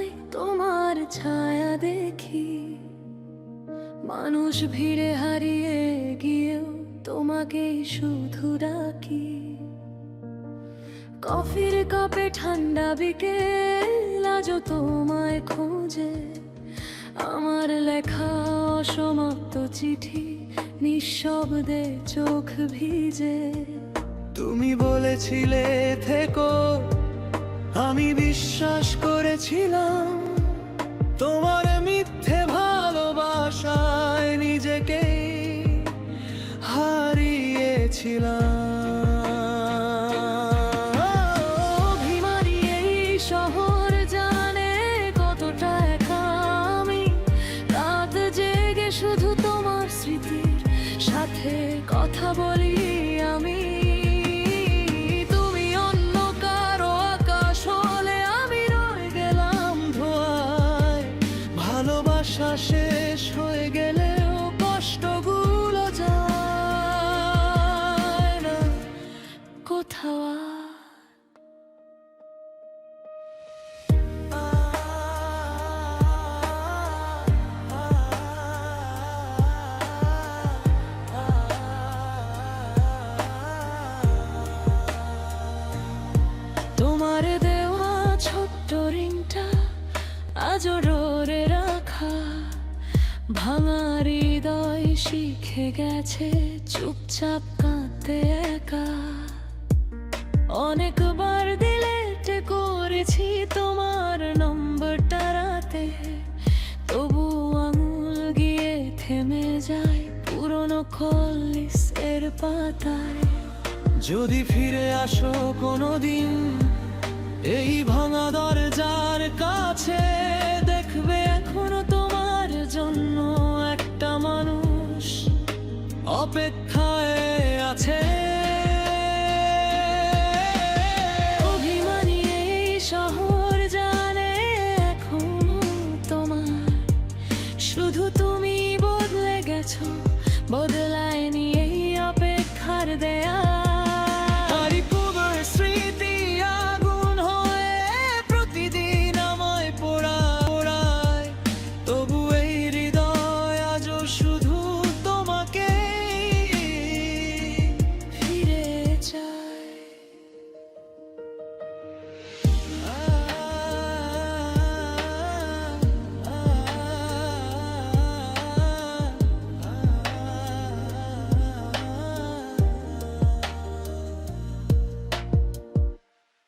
রাস্তায় তোমার ছায়া দেখি, মানুষ ভিড়ে হারিয়ে গিয়েও তোমাকেই শুধু ডাকি। কফির কাপে ঠান্ডা বিকেল আজও তোমায় খোঁজে, আমার লেখা অসমাপ্ত চিঠি নিঃশব্দে চোখ ভিজে। তুমি বলেছিলে থেকো, আমি বিশ্বাস করেছিলাম, তোমার মিথ্যে ভালোবাসায় নিজেকেই হারিয়েছিলাম। অভিমানী এই শহর জানে কতটা একা আমি, রাত জেগে শুধু তোমার স্মৃতির সাথে কথা বলি আমি। তুমি অন্য কারো আকাশ হলে আমি রয়ে গেলাম ধোঁয়ায়। ভালোবাসা শেষ হয়ে গেলেও কষ্টগুলো যায় না কোথাও আর। তোমার দেওয়া ছোট্ট রিংটা আজও ডোরে রাখা, ভাঙা হৃদয় শিখে গেছে চুপচাপ কাঁদতে একা। অনেকবার ডিলিট করেছি তোমার নম্বরটা রাতে, তবু আঙুল গিয়ে থেমে যায় পুরনো কলিসের পাতায়। যদি ফিরে আসো কোনোদিন এই ভাঙা দরজার কাছে, দেখবে এখনো তোমার জন্য একটা মানুষ অপেক্ষায় আছে।